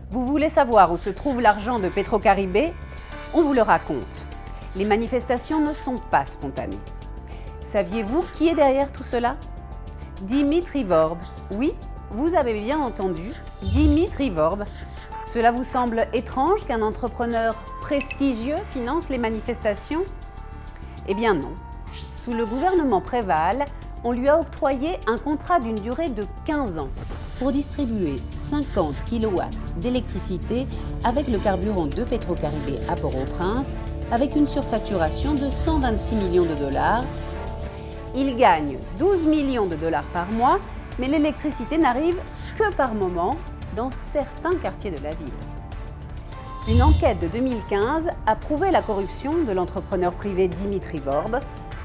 Vous voulez savoir où se trouve l'argent de Petrocaribé? On vous le raconte. Les manifestations ne sont pas spontanées. Saviez-vous qui est derrière tout cela? Dimitri Vorb. Oui, vous avez bien entendu, Dimitri Vorb. Cela vous semble étrange qu'un entrepreneur prestigieux finance les manifestations? Eh bien non. Sous le gouvernement Préval, on lui a octroyé un contrat d'une durée de 15 ans pour distribuer 50 kW d'électricité avec le carburant de Petrocaribé à Port-au-Prince, avec une surfacturation de 126 millions de dollars. Il gagne 12 millions de dollars par mois, mais l'électricité n'arrive que par moment dans certains quartiers de la ville. Une enquête de 2015 a prouvé la corruption de l'entrepreneur privé Dimitri Vorb.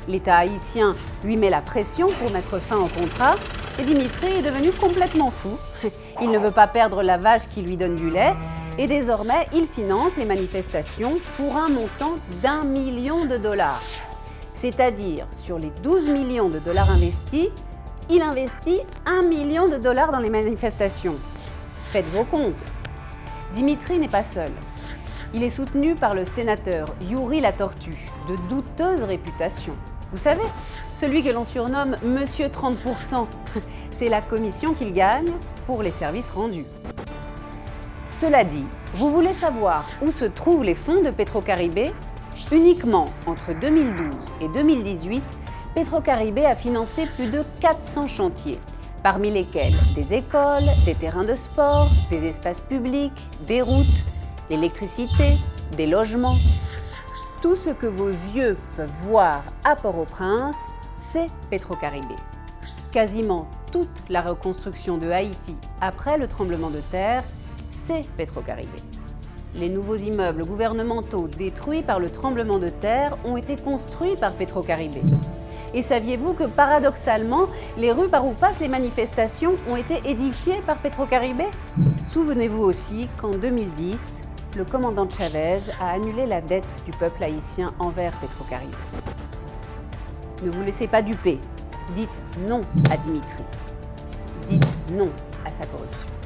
L'État haïtien lui met la pression pour mettre fin au contrat et Dimitri est devenu complètement fou. Il ne veut pas perdre la vache qui lui donne du lait et désormais il finance les manifestations pour un montant d'1 million de dollars. C'est-à-dire, sur les 12 millions de dollars investis, il investit 1 million de dollars dans les manifestations. Faites vos comptes. Dimitri n'est pas seul. Il est soutenu par le sénateur Youri Latortue, de douteuse réputation. Vous savez, celui que l'on surnomme Monsieur 30%. C'est la commission qu'il gagne pour les services rendus. Cela dit, vous voulez savoir où se trouvent les fonds de Petrocaribé? Uniquement entre 2012 et 2018, Petrocaribé a financé plus de 400 chantiers, parmi lesquels des écoles, des terrains de sport, des espaces publics, des routes, l'électricité, des logements. Tout ce que vos yeux peuvent voir à Port-au-Prince, c'est Petrocaribé. Quasiment toute la reconstruction de Haïti après le tremblement de terre, c'est Petrocaribé. Les nouveaux immeubles gouvernementaux détruits par le tremblement de terre ont été construits par Petrocaribé. Et saviez-vous que paradoxalement, les rues par où passent les manifestations ont été édifiées par Petrocaribé? Souvenez-vous aussi qu'en 2010, le commandant Chavez a annulé la dette du peuple haïtien envers Petrocaribé. Ne vous laissez pas duper. Dites non à Dimitri. Dites non à sa corruption.